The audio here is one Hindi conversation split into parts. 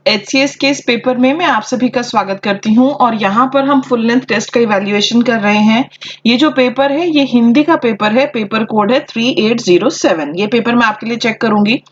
HCS के इस पेपर में मैं आप सभी का स्वागत करती हूं और यहाँ पर हम फुल लेंथ टेस्ट का इवैल्यूएशन कर रहे हैं। ये जो पेपर है ये हिंदी का पेपर है, पेपर कोड है 3807। ये पेपर मैं आपके लिए चेक करूंगी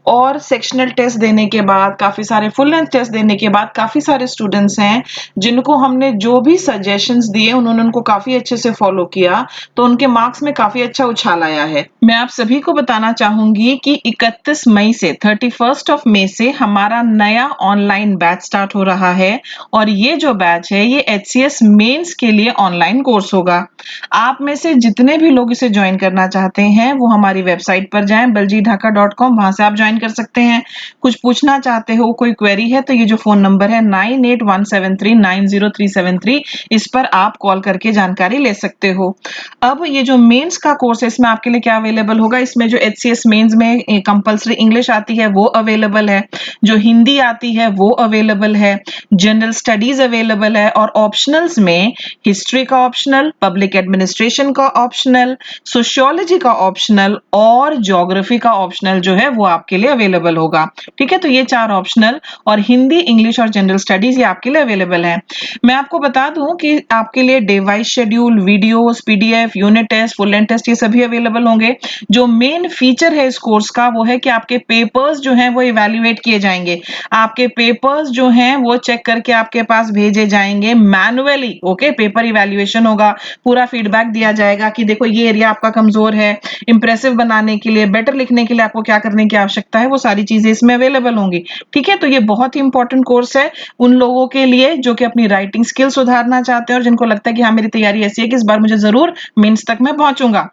और सेक्शनल टेस्ट देने के बाद, काफी सारे फुल लेंथ टेस्ट देने के बाद काफी सारे स्टूडेंट्स हैं जिनको हमने जो भी सजेशंस दिए उन्होंने उनको काफी अच्छे से फॉलो किया, तो उनके मार्क्स में काफी अच्छा उछाल आया है। मैं आप सभी को बताना चाहूंगी कि 31 मई से 31 मई से हमारा नया ऑनलाइन बैच स्टार्ट हो रहा है और ये जो बैच है ये HCS मेंस के लिए ऑनलाइन कोर्स होगा। आप में से जितने भी लोग इसे ज्वाइन करना चाहते हैं वो हमारी वेबसाइट पर जाएं baljeetdhaka.com, वहां से आप ज्वाइन कर सकते हैं। कुछ पूछना चाहते हो, कोई क्वेरी है तो ये जो फोन नंबर है 9817390373, इस पर आप कॉल करके जानकारी ले सकते हो। अब ये जो मेंस का कोर्स है इसमें आपके लिए क्या अवेलेबल होगा, इसमें जो HCS मेंस में कंपलसरी इंग्लिश आती है वो अवेलेबल है, जो हिंदी आती है वो अवेलेबल है, जनरल स्टडीज अवेलेबल है और ऑप्शनल्स में हिस्ट्री का ऑप्शनल, पब्लिक एडमिनिस्ट्रेशन का ऑप्शनल, सोशियोलॉजी का ऑप्शनल और ज्योग्राफी का ऑप्शनल जो है वो आपके लिए अवेलेबल होगा। ठीक है, तो ये 4 ऑप्शनल और हिंदी, इंग्लिश और जनरल स्टडीज ये आपके लिए अवेलेबल है। मैं आपको बता दूं कि आपके लिए day wise schedule, videos, PDF, unit test, full length test ये सभी अवेलेबल होंगे। जो मेन फीचर है इस कोर्स का वो है कि आपके पेपर्स जो हैं वो इवैल्यूएट किए जाएंगे। आपके पेपर्स जो हैं वो चेक करके आपके पास भेजे जाएंगे मैन्युअली। ओके, पेपर इवैल्यूएशन होगा, पूरा फीडबैक दिया जाएगा कि देखो ये एरिया आपका कमजोर है, इंप्रेसिव बनाने के लिए, बेटर लिखने के लिए आपको क्या करने की आवश्यकता है, वो सारी चीजें इसमें अवेलेबल होंगी। ठीक है, तो ये बहुत ही इंपॉर्टेंट कोर्स है उन लोगों के लिए जो कि अपनी राइटिंग स्किल सुधारना चाहते हैं और जिनको लगता है कि हाँ मेरी तैयारी ऐसी है कि इस बार मुझे जरूर मेंस तक मैं पहुंचूंगा।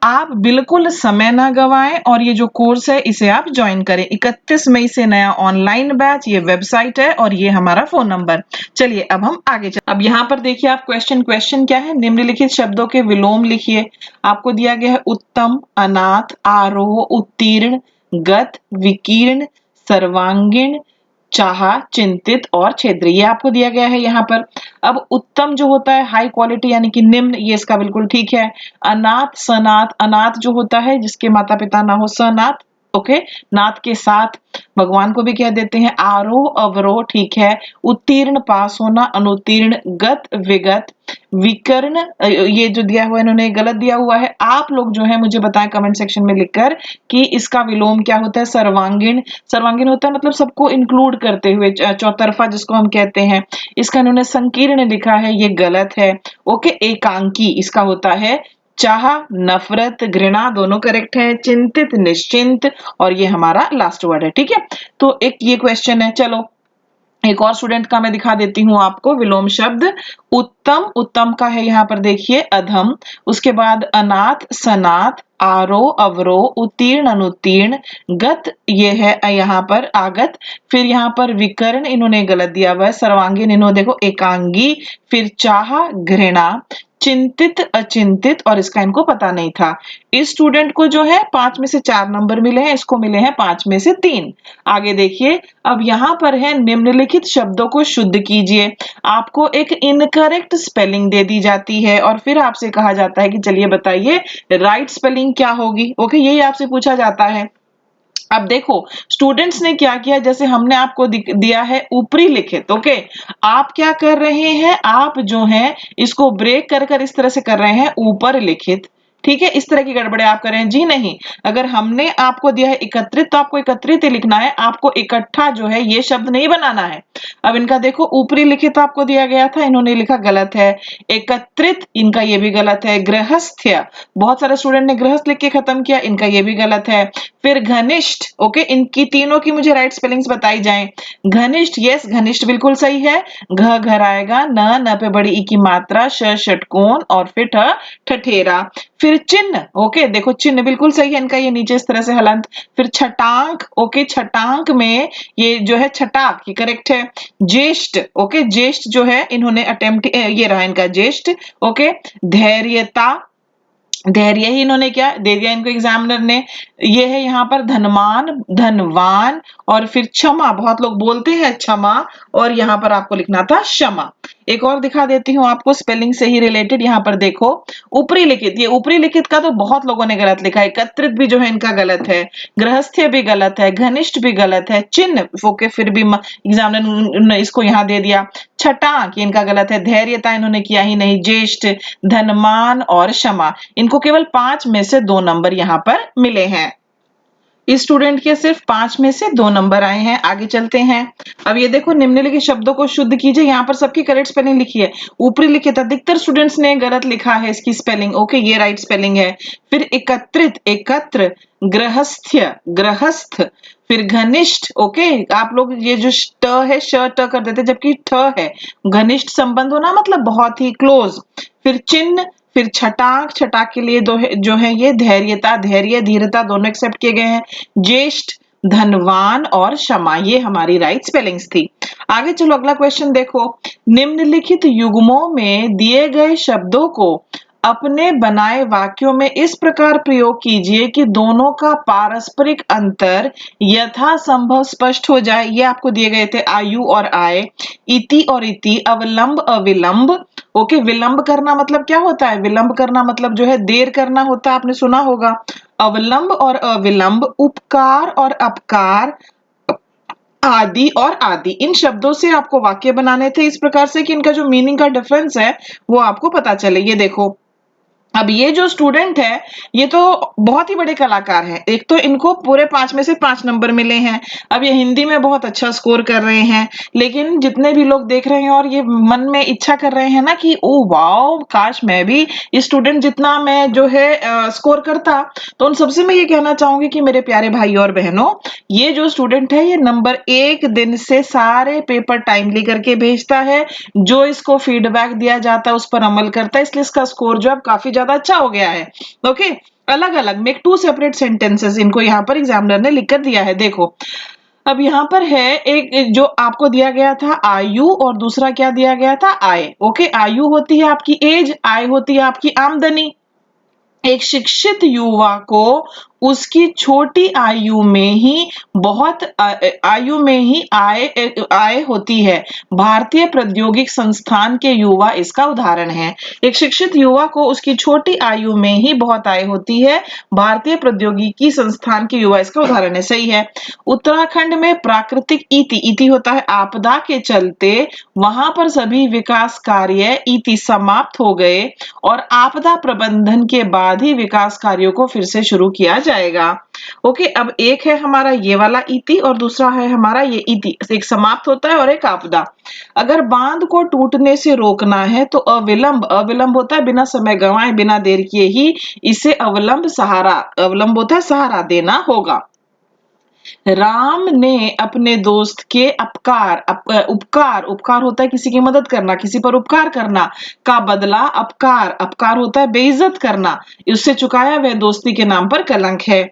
आप बिल्कुल समय ना गवाएं और ये जो कोर्स है इसे आप ज्वाइन करें। 31 मई से नया ऑनलाइन बैच, ये वेबसाइट है और ये हमारा फोन नंबर। चलिए अब हम आगे चल। अब यहाँ पर देखिए आप क्वेश्चन क्या है, निम्नलिखित शब्दों के विलोम लिखिए। आपको दिया गया है उत्तम, अनाथ, आरोह, उत्तीर्ण, गत, विकीर्ण, सर्वांगीण, चाहा, चिंतित और क्षेत्रीय, ये आपको दिया गया है यहाँ पर। अब उत्तम जो होता है हाई क्वालिटी यानी कि निम्न, ये इसका बिल्कुल ठीक है। अनाथ, सनाथ, अनाथ जो होता है जिसके माता पिता ना हो, सनाथ। ओके, नाथ के साथ भगवान को भी कह देते हैं। आरोह, अवरोह, ठीक है। उत्तीर्ण पास होना, अनुत्तीर्ण, गत, विगत, विकर्ण, ये जो दिया हुआ है इन्होंने गलत दिया हुआ है। आप लोग जो है मुझे बताएं कमेंट सेक्शन में लिखकर कि इसका विलोम क्या होता है। सर्वांगीण, सर्वांगीण होता है मतलब सबको इंक्लूड करते हुए, चौतरफा जिसको हम कहते हैं। इसका इन्होंने संकीर्ण लिखा है, ये गलत है। ओके, एकांकी इसका होता है। चाह, नफरत, घृणा, दोनों करेक्ट है। चिंतित, निश्चिंत और ये हमारा लास्ट वर्ड है। ठीक है, तो एक ये क्वेश्चन है। चलो एक और स्टूडेंट का मैं दिखा देती हूँ आपको विलोम शब्द। उत्तम, उत्तम का है यहाँ पर देखिए अधम, उसके बाद अनाथ, सनाथ, आरोह, अवरोह, उत्तीर्ण, अनुत्तीर्ण, गत ये है यहाँ पर आगत, फिर यहाँ पर विकर्ण इन्होंने गलत दिया हुआ है। सर्वांगीण इन्होंने देखो एकांगी, फिर चाह, घृणा, चिंतित, अचिंतित और इसका इनको पता नहीं था। इस स्टूडेंट को जो है 5 में से 4 नंबर मिले हैं, इसको मिले हैं 5 में से 3। आगे देखिए, अब यहाँ पर है निम्नलिखित शब्दों को शुद्ध कीजिए। आपको एक इनकरेक्ट स्पेलिंग दे दी जाती है और फिर आपसे कहा जाता है कि चलिए बताइए राइट स्पेलिंग क्या होगी। ओके, यही आपसे पूछा जाता है। अब देखो स्टूडेंट्स ने क्या किया, जैसे हमने आपको दिया है ऊपरी लिखित। ओके, आप क्या कर रहे हैं, आप जो है इसको ब्रेक कर कर इस तरह से कर रहे हैं ऊपर लिखित। ठीक है, इस तरह की गड़बड़े आप कर रहे हैं जी नहीं। अगर हमने आपको दिया है एकत्रित तो आपको एकत्रित ही लिखना है, आपको इकट्ठा जो है ये शब्द नहीं बनाना है। अब इनका देखो ऊपरी लिखित आपको दिया गया था, इन्होंने लिखा गलत है। एकत्रित इनका ये भी गलत है। गृहस्थ्य, बहुत सारे स्टूडेंट ने गृहस्थ लिख के खत्म किया, इनका ये भी गलत है। फिर घनिष्ठ, ओके, इनकी तीनों की मुझे राइट स्पेलिंग्स बताई जाएं। घनिष्ठ, यस घनिष्ठ बिल्कुल सही है। घ घर आएगा, न पे बड़ी ई की मात्रा, श षटकोण और फिर ठ ठठेरा। फिर चिन्ह, ओके देखो चिन्ह बिल्कुल सही है इनका, ये नीचे इस तरह से हलंत। फिर छटांक, ओके छटांक में ये जो है छटाक, ये करेक्ट है। ज्येष्ठ, ओके ज्येष्ठ जो है इन्होंने अटेम्प्ट, ये रहा इनका ज्येष्ठ। ओके, धैर्यता, धैर्य ही इन्होंने क्या दे दिया इनको एग्जामिनर ने। ये है यहाँ पर धनमान, धनवान और फिर क्षमा, बहुत लोग बोलते हैं क्षमा, और यहाँ पर आपको लिखना था क्षमा। एक और दिखा देती हूँ आपको स्पेलिंग से ही रिलेटेड। यहाँ पर देखो ऊपरी लिखित, ये ऊपरी लिखित का तो बहुत लोगों ने गलत लिखा है। एकत्रित भी जो है इनका गलत है, गृहस्थ्य भी गलत है, घनिष्ठ भी गलत है, चिन्ह ओके फिर भी एग्जामिनर ने इसको यहाँ दे दिया। छटाक ये इनका गलत है, धैर्यता इन्होंने किया ही नहीं, ज्येष्ठ, धनमान और क्षमा, इनको केवल 5 में से 2 नंबर यहाँ पर मिले हैं। इस स्टूडेंट के सिर्फ 5 में से 2 नंबर आए हैं। आगे चलते हैं। अब ये देखो निम्नलिखित शब्दों को शुद्ध कीजिए। यहाँ पर सबकी करेक्ट स्पेलिंग लिखी है। ऊपरी लिखित अधिकतर स्टूडेंट्स ने गलत लिखा है इसकी स्पेलिंग। ओके ये राइट स्पेलिंग है। फिर एकत्रित, एकत्र, गृहस्थ्य, गृहस्थ, फिर घनिष्ठ। ओके आप लोग ये जो ट है श ट कर देते, जबकि ठ है। घनिष्ठ संबंध होना मतलब बहुत ही क्लोज। फिर चिन्ह, फिर छटाक, छटाक के लिए जो है ये धैर्यता, धैर्य, धीरता दोनों एक्सेप्ट किए गए हैं। ज्येष्ठ, धनवान और क्षमा, ये हमारी राइट स्पेलिंग्स थी। आगे चलो अगला क्वेश्चन देखो। निम्नलिखित युग्मों में दिए गए शब्दों को अपने बनाए वाक्यों में इस प्रकार प्रयोग कीजिए कि दोनों का पारस्परिक अंतर यथासंभव स्पष्ट हो जाए। ये आपको दिए गए थे आयु और आय, इति और इति, अवलंब अविलंब। ओके विलंब करना मतलब क्या होता है? विलंब करना मतलब जो है देर करना होता है, आपने सुना होगा। अवलंब और अविलंब, उपकार और अपकार, आदि और आदि, इन शब्दों से आपको वाक्य बनाने थे इस प्रकार से कि इनका जो मीनिंग का डिफरेंस है वो आपको पता चले। ये देखो अब ये जो स्टूडेंट है ये तो बहुत ही बड़े कलाकार हैं। एक तो इनको पूरे 5 में से 5 नंबर मिले हैं। अब ये हिंदी में बहुत अच्छा स्कोर कर रहे हैं, लेकिन जितने भी लोग देख रहे हैं और ये मन में इच्छा कर रहे हैं ना कि ओ वाओ काश मैं भी इस स्टूडेंट जितना मैं जो है स्कोर करता, तो उन सबसे मैं ये कहना चाहूंगी कि मेरे प्यारे भाई और बहनों, ये जो स्टूडेंट है ये नंबर 1 दिन से सारे पेपर टाइमली करके भेजता है, जो इसको फीडबैक दिया जाता है उस पर अमल करता है, इसलिए इसका स्कोर जो है काफी ज्यादा अच्छा हो गया है। ओके अलग अलग मेक 2 सेपरेट सेंटेंसेस इनको यहाँ पर एग्जामिनर ने लिख कर दिया है। देखो अब यहाँ पर है एक जो आपको दिया गया था आयु और दूसरा क्या दिया गया था आय। ओके आयु होती है आपकी एज, आय होती है आपकी आमदनी। एक शिक्षित युवा को उसकी छोटी आयु में ही बहुत आयु में ही आय होती है। भारतीय प्रौद्योगिक संस्थान के युवा इसका उदाहरण है। एक शिक्षित युवा को उसकी छोटी आयु में ही बहुत आय होती है। भारतीय प्रौद्योगिकी संस्थान के युवा इसका उदाहरण है। सही है। उत्तराखंड में प्राकृतिक इति होता है आपदा के चलते वहां पर सभी विकास कार्य इति समाप्त हो गए और आपदा प्रबंधन के बाद ही विकास कार्यों को फिर से शुरू किया जाएगा। ओके अब एक है हमारा ये वाला इति और दूसरा है हमारा ये इति, एक समाप्त होता है और एक आपदा। अगर बांध को टूटने से रोकना है तो अविलंब, अविलंब होता है बिना समय गंवाए बिना देर किए ही इसे अवलंब सहारा, अवलंब होता है सहारा देना होगा। राम ने अपने दोस्त के उपकार, उपकार होता है किसी की मदद करना, किसी पर उपकार करना का बदला अपकार, अपकार होता है बेइज्जत करना, उससे चुकाया वह दोस्ती के नाम पर कलंक है।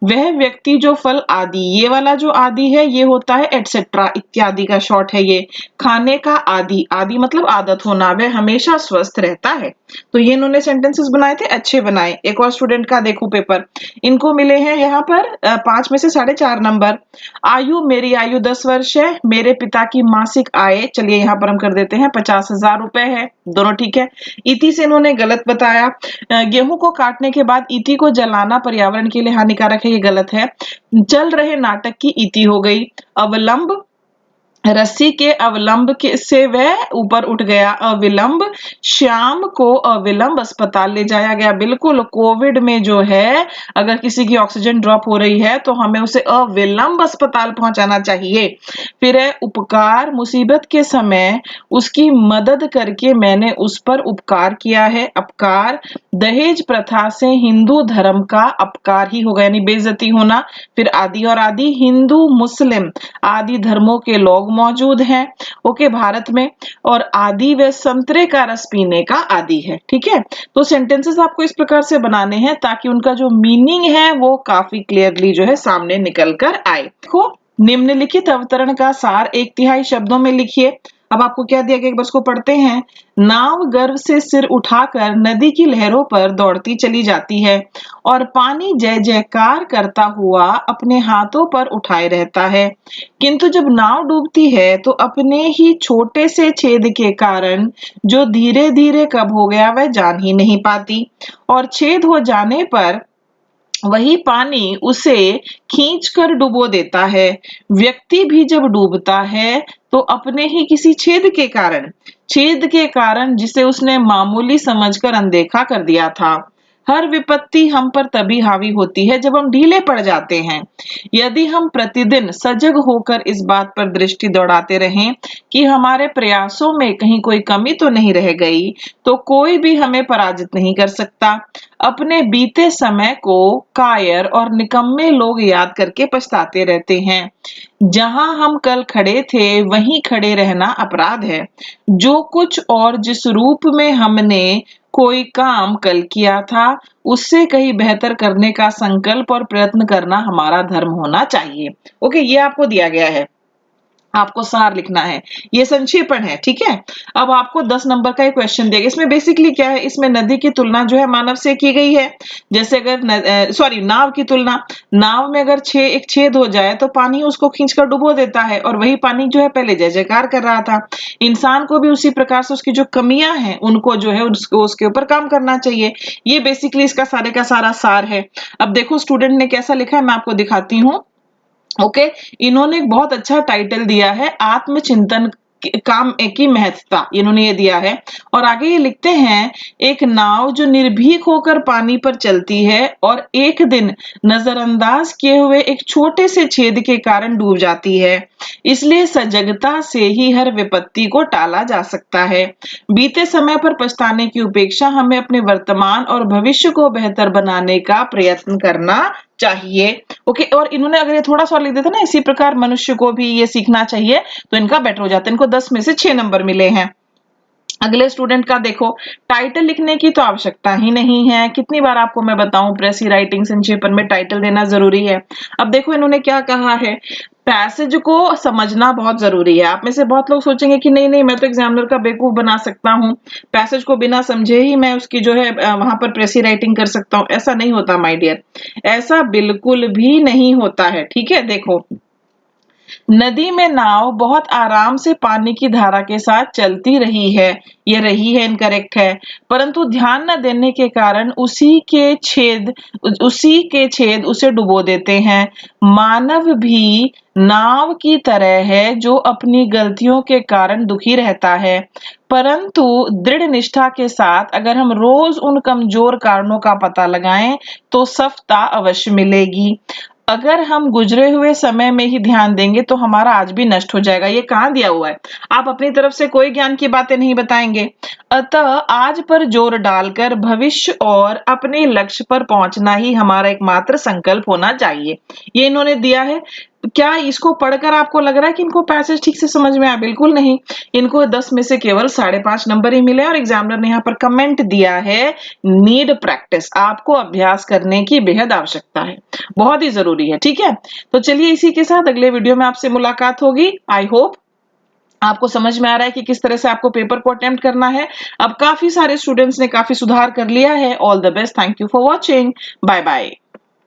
वह व्यक्ति जो फल आदि, ये वाला जो आदि है ये होता है एटसेट्रा इत्यादि का शॉर्ट है ये। खाने का आदि, आदि मतलब आदत होना, वह हमेशा स्वस्थ रहता है। तो ये इन्होंने सेंटेंसेस बनाए थे, अच्छे बनाए। एक और स्टूडेंट का देखो पेपर, इनको मिले हैं यहाँ पर 5 में से 4.5 नंबर। आयु, मेरी आयु 10 वर्ष है। मेरे पिता की मासिक आय, चलिए यहाँ पर हम कर देते हैं 50,000 रुपए है, दोनों ठीक है। इति से इन्होंने गलत बताया। गेहूं को काटने के बाद इति को जलाना पर्यावरण के लिए हानिकारक है, ये गलत है। चल रहे नाटक की इति हो गई। अवलंब, रस्सी के अवलंब से वह ऊपर उठ गया। अविलंब, श्याम को अविलंब अस्पताल ले जाया गया। बिल्कुल कोविड में जो है अगर किसी की ऑक्सीजन ड्रॉप हो रही है तो हमें उसे अविलंब अस्पताल पहुंचाना चाहिए। फिर है उपकार, मुसीबत के समय उसकी मदद करके मैंने उस पर उपकार किया है। अपकार, दहेज प्रथा से हिंदू धर्म का अपकार ही होगा यानी बेइज्जती होना। फिर आदि और आदि, हिंदू मुस्लिम आदि धर्मों के लोग मौजूद हैं ओके भारत में, और आदि व संतरे का रस पीने का आदि है। ठीक है तो सेंटेंसेस आपको इस प्रकार से बनाने हैं ताकि उनका जो मीनिंग है वो काफी क्लियरली जो है सामने निकल कर आए। देखो निम्नलिखित अवतरण का सार 1/3 शब्दों में लिखिए। अब आपको क्या दिया गया, एक बार इसको पढ़ते हैं। नाव गर्व से सिर उठाकर नदी की लहरों पर दौड़ती चली जाती है और पानी जय जयकार करता हुआ अपने हाथों पर उठाए रहता है, किंतु जब नाव डूबती है तो अपने ही छोटे से छेद के कारण जो धीरे धीरे कब हो गया वह जान ही नहीं पाती, और छेद हो जाने पर वही पानी उसे खींचकर डुबो देता है। व्यक्ति भी जब डूबता है तो अपने ही किसी छेद के कारण जिसे उसने मामूली समझकर अनदेखा कर दिया था। हर विपत्ति हम पर तभी हावी होती है जब हम ढीले पड़ जाते हैं। यदि हम प्रतिदिन सजग होकर इस बात पर दृष्टि दौड़ाते रहें कि हमारे प्रयासों में कहीं कोई कमी तो नहीं रह गई, तो कोई भी हमें पराजित नहीं कर सकता। अपने बीते समय को कायर और निकम्मे लोग याद करके पछताते रहते हैं। जहां हम कल खड़े थे वहीं खड़े रहना अपराध है। जो कुछ और जिस रूप में हमने कोई काम कल किया था उससे कहीं बेहतर करने का संकल्प और प्रयत्न करना हमारा धर्म होना चाहिए। ओके, ये आपको दिया गया है, आपको सार लिखना है, ये संक्षेपण है, ठीक है। अब आपको 10 नंबर का एक क्वेश्चन दिया गया। इसमें बेसिकली क्या है, इसमें नदी की तुलना जो है मानव से की गई है। जैसे अगर नाव की तुलना, नाव में अगर एक छेद हो जाए तो पानी उसको खींचकर डुबो देता है और वही पानी जो है पहले जय जयकार कर रहा था। इंसान को भी उसी प्रकार से उसकी जो कमियां हैं उनको जो है उसको उसके ऊपर काम करना चाहिए। ये बेसिकली इसका सारे का सारा सार है। अब देखो स्टूडेंट ने कैसा लिखा है, मैं आपको दिखाती हूँ। ओके, इन्होंने एक बहुत अच्छा टाइटल दिया है, आत्मचिंतन काम की महत्ता, इन्होंने ये दिया है। और आगे ये लिखते हैं, एक नाव जो निर्भीक होकर पानी पर चलती है और एक दिन नजरअंदाज किए हुए एक छोटे से छेद के कारण डूब जाती है, इसलिए सजगता से ही हर विपत्ति को टाला जा सकता है। बीते समय पर पछताने की उपेक्षा हमें अपने वर्तमान और भविष्य को बेहतर बनाने का प्रयत्न करना चाहिए। ओके, और इन्होंने अगर ये थोड़ा सा लिख देता ना, इसी प्रकार मनुष्य को भी ये सीखना चाहिए, तो इनका बेटर हो जाता है। इनको 10 में से 6 नंबर मिले हैं। अगले स्टूडेंट का देखो, टाइटल लिखने की तो आवश्यकता ही नहीं है। कितनी बार आपको मैं बताऊं, प्रेसी राइटिंग संक्षेपण में टाइटल देना जरूरी है। अब देखो इन्होंने क्या कहा है, पैसेज को समझना बहुत जरूरी है। आप में से बहुत लोग सोचेंगे कि नहीं नहीं, मैं तो एग्जामिनर का बेवकूफ बना सकता हूँ, पैसेज को बिना समझे ही मैं उसकी जो है वहां पर प्रेसी राइटिंग कर सकता हूँ। ऐसा नहीं होता माय डियर, ऐसा बिल्कुल भी नहीं होता है, ठीक है। देखो, नदी में नाव बहुत आराम से पानी की धारा के साथ चलती रही है, ये रही है इनकरेक्ट है, परंतु ध्यान न देने के कारण उसी के छेद उसे डुबो देते हैं। मानव भी नाव की तरह है जो अपनी गलतियों के कारण दुखी रहता है, परंतु दृढ़ निष्ठा के साथ अगर हम रोज उन कमजोर कारणों का पता लगाएं तो सफलता अवश्य मिलेगी। अगर हम गुजरे हुए समय में ही ध्यान देंगे तो हमारा आज भी नष्ट हो जाएगा। ये कहाँ दिया हुआ है, आप अपनी तरफ से कोई ज्ञान की बातें नहीं बताएंगे। अतः आज पर जोर डालकर भविष्य और अपने लक्ष्य पर पहुंचना ही हमारा एकमात्र संकल्प होना चाहिए, ये इन्होंने दिया है। क्या इसको पढ़कर आपको लग रहा है कि इनको पैसेज ठीक से समझ में आया? बिल्कुल नहीं। इनको 10 में से केवल 5.5 नंबर ही मिले और एग्जामिनर ने यहाँ पर कमेंट दिया है, नीड प्रैक्टिस, आपको अभ्यास करने की बेहद आवश्यकता है, बहुत ही जरूरी है, ठीक है। तो चलिए इसी के साथ अगले वीडियो में आपसे मुलाकात होगी। आई होप आपको समझ में आ रहा है कि किस तरह से आपको पेपर को अटेम्प्ट करना है। अब काफी सारे स्टूडेंट्स ने काफी सुधार कर लिया है। All the best, thank you for watching, bye bye.